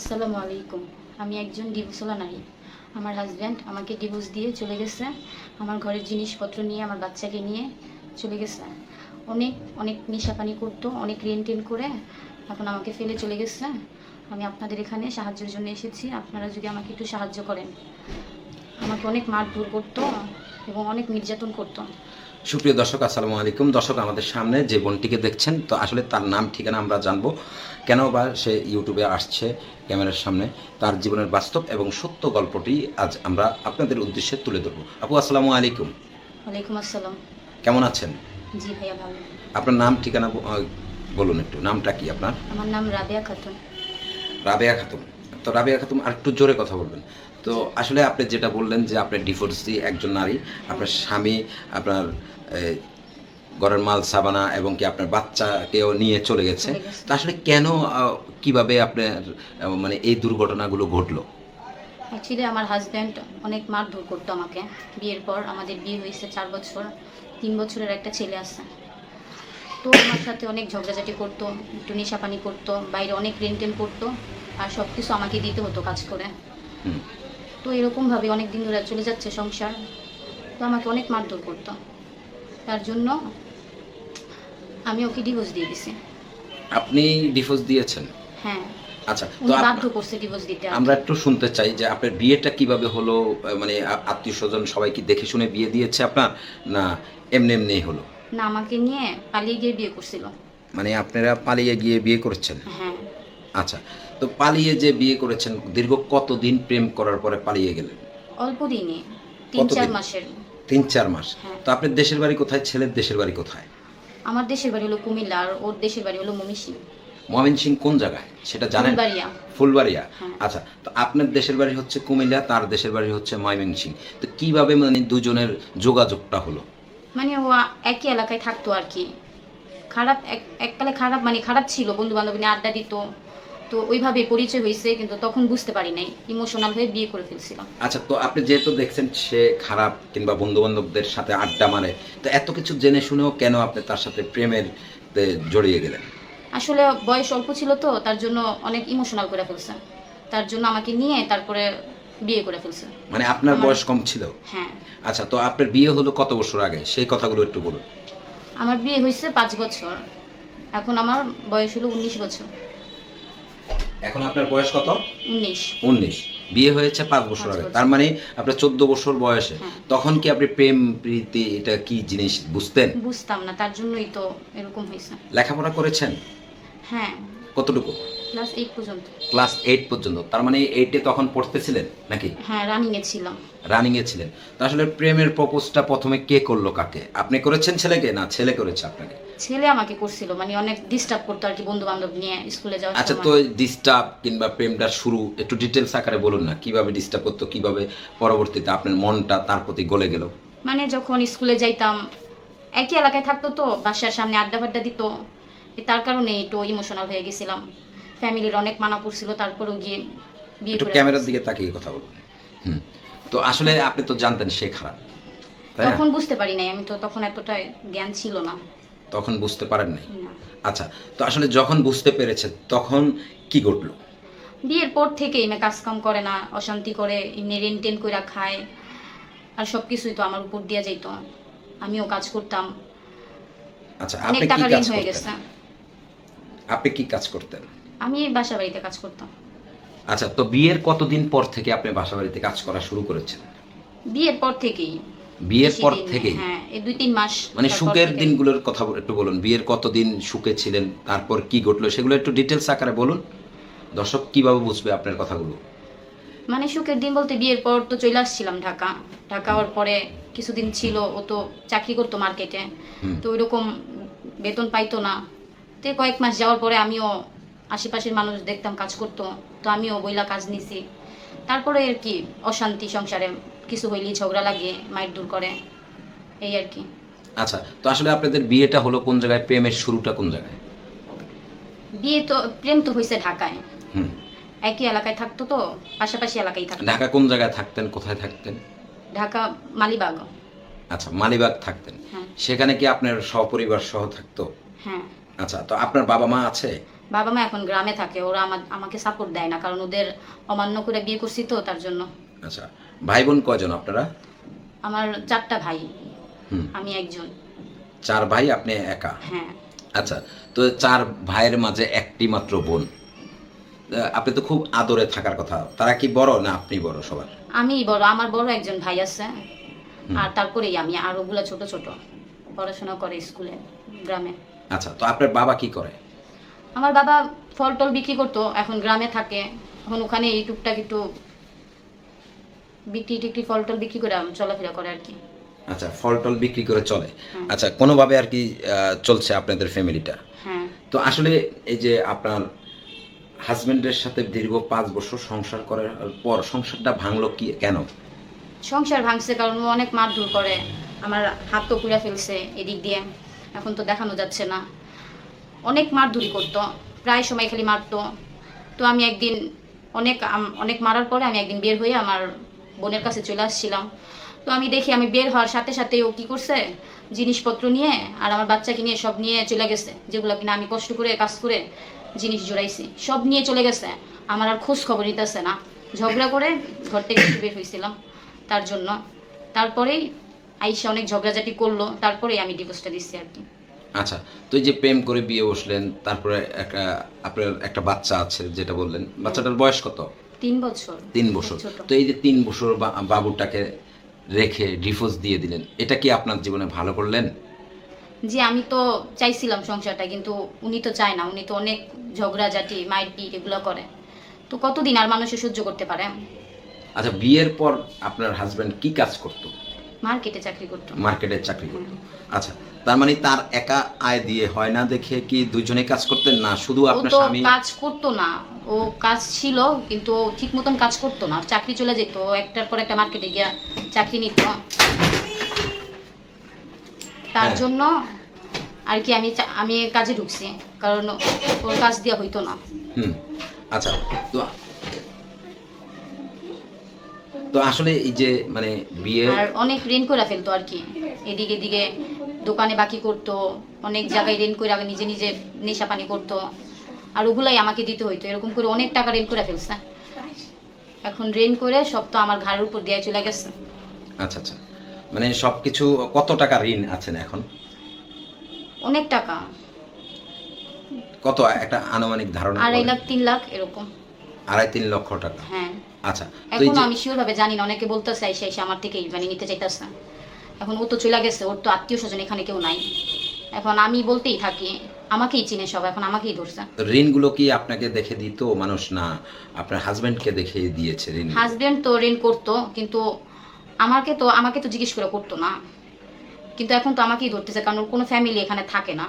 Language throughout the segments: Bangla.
আসসালামু আলাইকুম। আমি একজন ডিভোর্সওয়ালা নারী। আমার হাজব্যান্ড আমাকে ডিভোর্স দিয়ে চলে গেছে। আমার ঘরের জিনিসপত্র নিয়ে, আমার বাচ্চাকে নিয়ে চলে গেছে। অনেক অনেক নেশাপানি করতো, অনেক ঋণ করে এখন আমাকে ফেলে চলে গেছে। আমি আপনাদের এখানে সাহায্যের জন্য এসেছি। আপনারা যদি আমাকে একটু সাহায্য করেন। আমাকে অনেক মারধর করতো এবং অনেক নির্যাতন করতো। সুপ্রিয় দর্শক, আসসালামু আলাইকুম। দর্শক, আমাদের সামনে যে বোনটিকে দেখছেন, তো আসলে তার নাম ঠিকানা আমরা জানবো, কেন বা সে ইউটিউবে আসছে ক্যামেরার সামনে, তার জীবনের বাস্তব এবং সত্য গল্পটি আজ আমরা আপনাদের উদ্দেশ্যে তুলে ধরবো। আপু, আসসালামু আলাইকুম। ওয়ালাইকুম আসসালাম। কেমন আছেন? জি ভাইয়া, ভালো। আপনার নাম ঠিকানা বলুন একটু। নামটা কি আপনার? আমার নাম রাবেয়া খাতুন। রাবেয়া খাতুন। তো রাবেয়া খাতুন, আর একটু জোরে কথা বলবেন। তো আসলে আপনি যেটা বললেন যে আপনি ডিভোর্সি একজন নারী, আপনার স্বামী আপনার ঘরের মাল সাবানা এবং কি আপনার বাচ্চাকেও নিয়ে চলে গেছে। তো আসলে কেন, কিভাবে আপনার মানে এই দুর্ঘটনাগুলো ঘটলো? অ্যাকচুয়ালি আমার হাজব্যান্ড অনেক মারধর করতো আমাকে। বিয়ের পর আমাদের বিয়ে হয়েছে 4 বছর, 3 বছরের একটা ছেলে আছে। তো আমার সাথে অনেক ঝগড়াঝাটি করতো, একটু নেশাপানি করতো, বাইরে অনেক রেন্টেন করতো, আর সব কিছু আমাকে দিতে হতো কাজ করে। হুম। তো এরকমভাবে অনেক দিন ধরে চলে যাচ্ছে সংসার। তো আমাকে অনেক মারধর করতো। তার জন্য আমি ওকে ডিভোর্স দিয়ে দিছি। আপনি ডিভোর্স দিয়েছেন? হ্যাঁ, আচ্ছা, তো উনি বাধ্য করছে ডিভোর্স দিতে। আমরা একটু শুনতে চাই যে আপনার বিয়েটা কিভাবে হলো। মানে আত্মীয় স্বজন সবাই কি দেখে শুনে বিয়ে দিয়েছে আপনার, না এমনি এমনি হলো? না, আমাকে নিয়ে পালিয়ে গিয়ে বিয়ে করছিল। মানে আপনারা পালিয়ে গিয়ে বিয়ে করেছেন? হ্যাঁ। আচ্ছা, তো পালিয়ে যে বিয়ে করেছেন, দীর্ঘ কতদিন প্রেম করার পরে পালিয়ে গেলেন? অল্প দিনে, 3-4 কতদিন? মাসের। 3-4 মাস। হ্যাঁ। তো আপনার দেশের বাড়ি কোথায়? ছেলের দেশের বাড়ি কোথায়? আমার দেশের বাড়ি হলো কুমিল্লা, আর ওর দেশের বাড়ি হলো ময়মনসিংহ। ময়মনসিংহ কোন জায়গায় সেটা জানেন? ফুলবাড়িয়া। ফুলবাড়িয়া। হ্যাঁ। আচ্ছা, তো আপনার দেশের বাড়ি হচ্ছে কুমিল্লা, তার দেশের বাড়ি হচ্ছে ময়মনসিংহ। তো কিভাবে মানে দুজনের যোগাযোগটা হলো? মানে ও একই এলাকায় থাকতো আর কি। খারাপ এককালে খারাপ, মানে খারাপ ছিল, বন্ধু বান্ধব নিয়ে আড্ডা দিত। তো ওইভাবে পরিচয় হয়েছে, কিন্তু তখন বুঝতে পারি নাই, ইমোশনাল হয়ে বিয়ে করে ফেলছিলাম। আচ্ছা, তো আপনি যেহেতু দেখছেন সে খারাপ কিংবা বন্ধু বান্ধবদের সাথে আড্ডা মারে, তো এত কিছু জেনে শুনেও কেন আপনি তার সাথে প্রেমের জড়িয়ে গেলেন? আসলে বয়স অল্প ছিল, তো তার জন্য অনেক ইমোশনাল করে ফেলছে। তার জন্য আমাকে নিয়ে তারপরে বিয়ে করে ফেলছে। মানে আপনার বয়স কম ছিল? হ্যাঁ। আচ্ছা, তো আপনার বিয়ে হলো কত বছর আগে, সেই কথাগুলো একটু বলুন। আমার বিয়ে হয়েছে 5 বছর। এখন আমার বয়স হলো 19 বছর। এখন আপনার বয়স কত? 19। 19। বিয়ে হয়েছে 5 বছর 5 আগে, বছর। তার মানে আপনার 14 বছর বয়সে। হ্যাঁ। তখন কি আপনি প্রেম প্রীতি এটা কি জিনিস বুঝতেন? বুঝতাম না, তার জন্যই তো এরকম হয়েছে। লেখাপড়া করেছেন? হ্যাঁ, কতটুকু? ক্লাস 8 পর্যন্ত। ক্লাস 8 পর্যন্ত, তার মানে 8-এ তখন পড়তেছিলেন নাকি? হ্যাঁ, রানিং এ ছিলাম। রানিং এ ছিলেন। তো আসলে প্রেমের প্রপোজটা প্রথমে কে করলো কাকে? আপনি করেছেন ছেলেকে, না ছেলে করেছে আপনাকে? ছেলে আমাকে করছিল, মানে অনেক ডিস্টার্ব করতো আর কি, বন্ধু বান্ধব নিয়ে স্কুলে যাওয়ার আচ্ছা, সময়। তো ডিস্টার্ব কিংবা প্রেমটার শুরু একটু ডিটেলস আকারে বলুন না, কিভাবে ডিস্টার্ব করতো, কিভাবে পরবর্তীতে আপনার মনটা তার প্রতি গলে গেল? মানে যখন স্কুলে যাইতাম, একই এলাকায় থাকতো, তো বাসার সামনে আড্ডা ফাড্ডা দিত। তার কারণে একটু ইমোশনাল হয়ে গেছিলাম। ফ্যামিলির অনেক মানা করছিল, তারপরেও গিয়ে বিয়ে একটু করে ক্যামেরার ফেলছি। দিকে তাকিয়ে কথা বলুন। হুম। তো আসলে আপনি তো জানতেন সে খারাপ, তাই না? তখন বুঝতে পারি নাই, আমি তো তখন এতটা জ্ঞান ছিল না। তখন বুঝতে পারেন নাই? না। আচ্ছা, তো আসলে যখন বুঝতে পেরেছে তখন কি ঘটলো? বিয়ের পর থেকে এমনি কাজ কাম করে না, অশান্তি করে, এমনি রেন্টেন কইরা খায়। আর সব কিছুই তো আমার উপর দিয়ে যাইতো। আমিও কাজ করতাম। আচ্ছা, অনেক আপনি কি টাকা ঋণ কাজ হয়ে করতেন? গেছে। আপনি কি কাজ করতেন? আমি বাসা বাড়িতে কাজ করতাম। আচ্ছা, তো বিয়ের কতদিন পর থেকে আপনি বাসাবাড়িতে কাজ করা শুরু করেছেন? বিয়ের পর থেকেই। বিয়ের বেশি পর দিন না, থেকেই? হ্যাঁ, এই 2-3 মাস। মানে তারপর সুখের থেকে। দিনগুলোর কথা একটু বলুন। বিয়ের কতদিন সুখে ছিলেন, তারপর কি ঘটলো সেগুলো একটু ডিটেলস আকারে বলুন। দর্শক কিভাবে বুঝবে আপনার কথাগুলো? মানে সুখের দিন বলতে, বিয়ের পর তো চলে আসছিলাম ঢাকা। ঢাকা হওয়ার পরে কিছুদিন ছিল, ও তো চাকরি করতো মার্কেটে। হুম। তো ওইরকম বেতন পাইতো না। তো কয়েক মাস যাওয়ার পরে আমিও, আশেপাশের মানুষ দেখতাম কাজ করতো, তো আমিও বইলা কাজ নিছি। তারপরে আর কি অশান্তি সংসারে, কিছু হইলেই ঝগড়া লাগে, মাইর দূর করে, এই আর কি। আচ্ছা, তো আসলে আপনাদের বিয়েটা হলো কোন জায়গায়, প্রেমের শুরুটা কোন জায়গায়? বিয়ে তো, প্রেম তো হয়েছে ঢাকায়। হুম। একই এলাকায় থাকতো, তো পাশাপাশি এলাকায় থাকতো। ঢাকা কোন জায়গায় থাকতেন, কোথায় থাকতেন? ঢাকা মালিবাগ। আচ্ছা, মালিবাগ থাকতেন। হ্যাঁ। সেখানে কি আপনার সপরিবার সহ থাকতো? হ্যাঁ। আচ্ছা, তো আপনার বাবা মা আছে? বাবা মা এখন গ্রামে থাকে, ওরা আমাকে সাপোর্ট দেয় না, কারণ ওদের অমান্য করে বিয়ে করছি তো, তার জন্য। আচ্ছা, ভাই বোন কয়জন আপনারা? আমার 4টা ভাই, হুম, আমি একজন। 4 ভাই, আপনি একা? হ্যাঁ। আচ্ছা, তো 4 ভাইয়ের মাঝে একটি মাত্র বোন। আপনি তো খুব আদরে থাকার কথা, তারা কি বড় না আপনি বড় সবার? আমি বড়, আমার বড় একজন ভাই আছে, হুম। আর তারপরেই আমি, আর ওগুলা ছোট ছোট পড়াশোনা করে স্কুলে, গ্রামে। আচ্ছা, তো আপনার বাবা কি করে? আমার বাবা ফল টল বিক্রি করতো, এখন গ্রামে থাকে, এখন ওখানে এই টুকটাক একটু বিক্রি টিক্রি ফল টল বিক্রি করে চলাফেরা করে আর কি। আচ্ছা, ফল টল বিক্রি করে চলে। হ্যাঁ। আচ্ছা, কোনোভাবে আর কি চলছে আপনাদের ফ্যামিলিটা। হ্যাঁ। তো আসলে এই যে আপনার হাজবেন্ডের সাথে দীর্ঘ 5 বছর সংসার করার পর সংসারটা ভাঙলো কি কেন? সংসার ভাঙছে কারণ ও অনেক মারধর করে, আমার হাত তো পুড়ে ফেলছে এদিক দিয়ে, এখন তো দেখানো যাচ্ছে না। অনেক মারধরি করতো, প্রায় সময় খালি মারতো। তো আমি একদিন অনেক মারার পরে আমি একদিন বের হয়ে আমার বোনের কাছে চলে আসছিলাম। তো আমি দেখি, আমি বের হওয়ার সাথে সাথে ও কি করছে, জিনিসপত্র নিয়ে আর আমার বাচ্চাকে নিয়ে সব নিয়ে চলে গেছে, যেগুলো কিনা আমি কষ্ট করে কাজ করে জিনিস জোড়াইছি, সব নিয়ে চলে গেছে। আমার আর খোঁজ খবর নিতেছে না। ঝগড়া করে ঘর থেকে বের হয়েছিলাম তার জন্য। তারপরেই আইসা অনেক ঝগড়াঝাটি করলো, তারপরেই আমি ডিভোর্সটা দিচ্ছি আর কি। আচ্ছা, তো এই যে প্রেম করে বিয়ে বসলেন, তারপরে আপনার একটা বাচ্চা আছে যেটা বললেন, বাচ্চাটার বয়স কত? 3 বছর। 3 বছর। ছোট। তো এই যে 3 বছর বাবুটাকে রেখে ডিভোর্স দিয়ে দিলেন, এটা কি আপনার জীবনে ভালো করলেন? যে আমি তো চাইছিলাম সংসারটা, কিন্তু উনি তো চায় না, উনি তো অনেক ঝগড়াঝাটি মারপিট এগুলো করে। তো কতদিন আর মানুষে সহ্য করতে পারে? আচ্ছা, বিয়ের পর আপনার হাজবেন্ড কি কাজ করতো? মার্কেটে চাকরি করতো। মার্কেটে চাকরি করতো। আচ্ছা, তার মানে তার একা আয় দিয়ে হয় না দেখে কি দুইজনে কাজ করতেন, না শুধু ও আপনার তো স্বামী? কাজ করতো না, ও কাজ ছিল কিন্তু ঠিক মতন কাজ করতো না, চাকরি চলে যেত, ও একটার পর একটা মার্কেটে গিয়া চাকরি নিত। তার হ্যাঁ। জন্য আর কি আমি কাজে ঢুকছি, কারণ ওর কাজ দেওয়া হইতো না। হুম। আচ্ছা, তো তো আসলে এই যে মানে বিয়ে, আর অনেক ঋণ করে ফেলতো আর কি, এদিকে এদিকে দোকানে বাকি করতো, অনেক জায়গায় ঋণ করে আগে নিজে নিজে নেশা পানি করতো, আর ওগুলাই আমাকে দিতে হইতো। এরকম করে অনেক টাকা ঋণ করে ফেলছে, এখন ঋণ করে সব তো আমার ঘাড়ের উপর দিয়ে চলে গেছে। আচ্ছা আচ্ছা, মানে সবকিছু কত টাকা ঋণ আছেন এখন? অনেক টাকা, কত একটা আনুমানিক ধারণা 2.5 বলেন? লাখ 3 লাখ এরকম। 2.5-3 লক্ষ টাকা। হ্যাঁ। আচ্ছা, তো এই এখন যে আমি শিওর ভাবে জানি না, অনেকে বলতেছে এসে এসে আমার থেকেই মানে নিতে চাইতেছে। এখন ও তো চলে গেছে, ওর তো আত্মীয় স্বজন এখানে কেউ নাই, এখন আমি বলতেই থাকি, আমাকেই চিনে সব, এখন আমাকেই ধরছে। ঋণগুলো কি আপনাকে দেখে দিত মানুষ, না আপনার হাজবেন্ডকে দেখে দিয়েছে ঋণ? হাজবেন্ড তো ঋণ করতো, কিন্তু আমাকে তো জিজ্ঞেস করে করতো না, কিন্তু এখন তো আমাকেই ধরতেছে, কারণ ওর কোনো ফ্যামিলি এখানে থাকে না,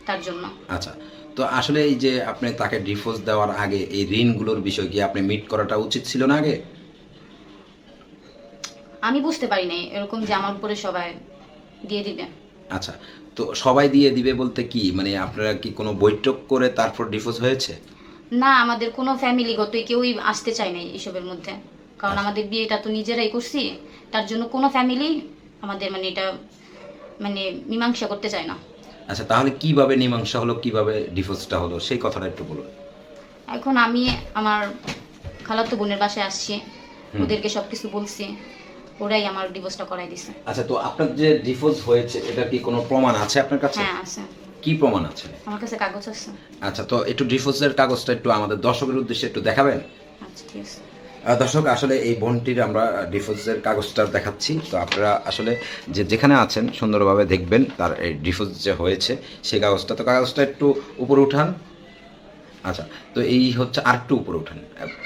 তার জন্য। আচ্ছা, তো আসলে এই যে আপনি তাকে ডিভোর্স দেওয়ার আগে এই ঋণগুলোর বিষয় কি আপনি মিট করাটা উচিত ছিল না আগে? আমি বুঝতে পারি নাই এরকম যে আমার উপরে সবাই দিয়ে দিবে। আচ্ছা, তো সবাই দিয়ে দিবে বলতে কি, মানে আপনারা কি কোনো বৈঠক করে তারপর ডিভোর্স হয়েছে? না, আমাদের কোনো ফ্যামিলিগত কেউই আসতে চায় নাই এসবের মধ্যে, কারণ আচ্ছা। আমাদের বিয়েটা তো নিজেরাই করছি, তার জন্য কোনো ফ্যামিলি আমাদের মানে এটা মানে মীমাংসা করতে চায় না। আচ্ছা, তাহলে কিভাবে মীমাংসা হলো, কিভাবে ডিভোর্সটা হলো সেই কথাটা একটু বলুন। এখন আমি আমার খালাতো বোনের বাসায় আসছি, হুম। ওদেরকে সবকিছু বলছি, ওরাই আমার ডিভোর্সটা করাই দিছে। আচ্ছা, তো আপনার যে ডিভোর্স হয়েছে এটা কি কোনো প্রমাণ আছে আপনার কাছে? হ্যাঁ আছে, কি প্রমাণ আছে? আমার কাছে কাগজ আছে। আচ্ছা, তো একটু ডিভোর্সের কাগজটা একটু আমাদের দর্শকের উদ্দেশ্যে একটু দেখাবেন? আচ্ছা ঠিক আছে। দর্শক, আসলে এই বোনটির আমরা ডিভোর্সের কাগজটা দেখাচ্ছি, তো আপনারা আসলে যেখানে আছেন সুন্দরভাবে দেখবেন তার এই ডিভোর্স যে হয়েছে সেই কাগজটা। তো কাগজটা একটু উপরে উঠান। আচ্ছা, তো এই হচ্ছে, আর একটু উপরে উঠান,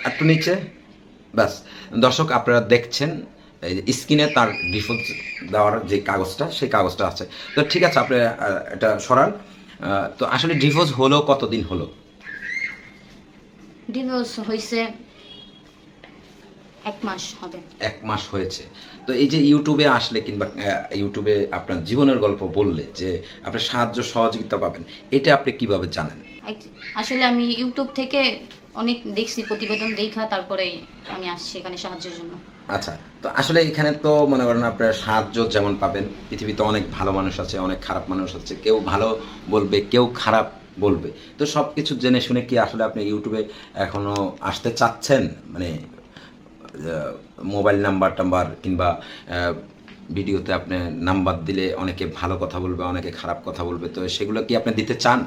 একটু নিচে, ব্যাস। দর্শক, আপনারা দেখছেন এই স্ক্রিনে তার ডিভোর্স দেওয়ার যে কাগজটা সেই কাগজটা আছে। তো ঠিক আছে, আপনি এটা সরান। তো আসলে ডিভোর্স হলো কতদিন হলো? ডিভোর্স হয়েছে 1 মাস হবে। 1 মাস হয়েছে। তো এই যে ইউটিউবে আসলে কিংবা ইউটিউবে আপনার জীবনের গল্প বললে যে আপনি সাহায্য সহযোগিতা পাবেন, এটা আপনি কিভাবে জানেন? আসলে আমি ইউটিউব থেকে অনেক দেখছি প্রতিবেদন দেখা, তারপরে আমি আসছি এখানে সাহায্যের জন্য। আচ্ছা, তো আসলে এখানে তো মনে করেন আপনার সাহায্য যেমন পাবেন, পৃথিবীতে অনেক ভালো মানুষ আছে, অনেক খারাপ মানুষ আছে, কেউ ভালো বলবে, কেউ খারাপ বলবে। তো সব কিছু জেনে শুনে কি আসলে আপনি ইউটিউবে এখনো আসতে চাচ্ছেন? মানে মোবাইল নাম্বার টাম্বার কিংবা ভিডিওতে আপনি নাম্বার দিলে অনেকে ভালো কথা বলবে, অনেকে খারাপ কথা বলবে, তো সেগুলো কি আপনি দিতে চান?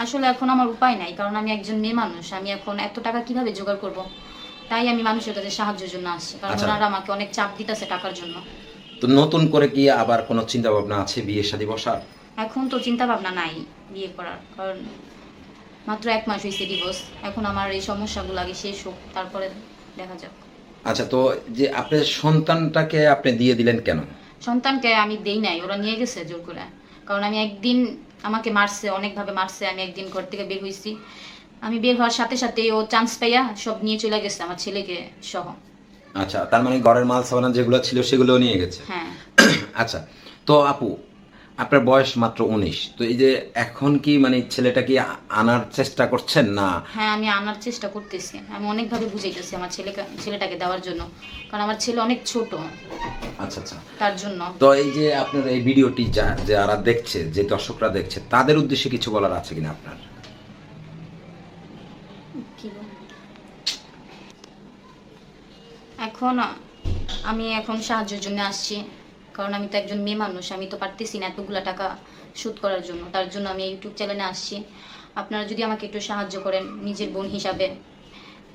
আসলে এখন আমার উপায় নাই, কারণ আমি একজন মেয়ে মানুষ। আমি এখন এত টাকা কিভাবে জোগাড় করব? তাই আমি মানুষের কাছে সাহায্যের জন্য আসছি, কারণ আচ্ছা। ওনারা আমাকে অনেক চাপ দিতেছে টাকার জন্য। তো নতুন করে কি আবার কোনো চিন্তা ভাবনা আছে বিয়ে শাদী বসার? এখন তো চিন্তা ভাবনা নাই বিয়ে করার, কারণ মাত্র 1 মাস হয়েছে ডিভোর্স। এখন আমার এই সমস্যাগুলো আগে শেষ হোক, তারপরে দেখা যাক। আচ্ছা, তো যে আপনার সন্তানটাকে আপনি দিয়ে দিলেন কেন? সন্তানকে আমি দেই নাই, ওরা নিয়ে গেছে জোর করে। কারণ আমি একদিন, আমাকে মারছে, অনেকভাবে মারছে। আমি একদিন ঘর থেকে বের হয়েছি, আমি বের হওয়ার সাথে সাথে ও চান্স পাইয়া সব নিয়ে চলে গেছে, আমার ছেলেকে সহ। আচ্ছা, তার মানে ঘরের মাল সাবানা যেগুলো ছিল সেগুলো নিয়ে গেছে। হ্যাঁ। আচ্ছা, তো আপু আপনার বয়স মাত্র 19, তো এই যে এখন কি মানে ছেলেটা কি আনার চেষ্টা করছেন না? হ্যাঁ, আমি আনার চেষ্টা করতেছি। আমি অনেকভাবে বুঝাইতেছি আমার ছেলেটাকে দেওয়ার জন্য, কারণ আমার ছেলে অনেক ছোট, আচ্ছা আচ্ছা। তার জন্য। তো এই যে আপনার এই ভিডিওটি যারা দেখছে, যে দর্শকরা দেখছে, তাদের উদ্দেশ্যে কিছু বলার আছে কিনা আপনার? কি বল? এখন আমি এখন সাহায্যের জন্য আসছি, কারণ আমি তো একজন মেয়ে মানুষ। আমি তো পারতেছি না এতগুলা টাকা শোধ করার জন্য। তার জন্য আমি ইউটিউব চ্যানেলে আসছি। আপনারা যদি আমাকে একটু সাহায্য করেন, নিজের বোন হিসাবে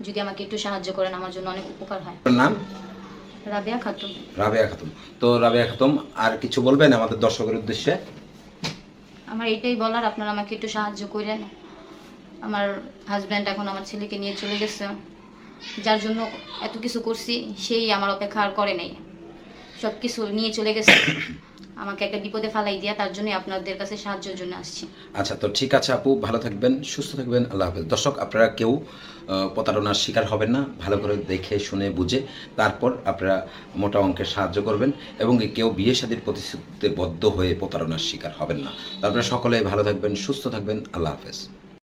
যদি আমাকে একটু সাহায্য করেন, আমার জন্য অনেক উপকার হয়। আপনার নাম? রাবেয়া খাতুন। রাবেয়া খাতুন। তো রাবেয়া খাতুন, আর কিছু বলবেন আমাদের দর্শকের উদ্দেশ্যে? আমার এটাই বলার, আপনারা আমাকে একটু সাহায্য করেন। আমার হাজব্যান্ড এখন আমার ছেলেকে নিয়ে চলে গেছে, যার জন্য এত কিছু করছি, সেই আমার অপেক্ষা আর করে নাই, সব কিছু নিয়ে চলে গেছে, আমাকে একটা বিপদে ফালাই দিয়া। তার জন্যই আপনাদের কাছে সাহায্যের জন্য আসছি। আচ্ছা, তো ঠিক আছে আপু, ভালো থাকবেন, সুস্থ থাকবেন, আল্লাহ হাফেজ। দর্শক, আপনারা কেউ প্রতারণার শিকার হবেন না, ভালো করে দেখে শুনে বুঝে তারপর আপনারা মোটা অঙ্কের সাহায্য করবেন, এবং কেউ বিয়ে শাদীর প্রতিশ্রুতিবদ্ধ হয়ে প্রতারণার শিকার হবেন না। তারপরে সকলে ভালো থাকবেন, সুস্থ থাকবেন, আল্লাহ হাফেজ।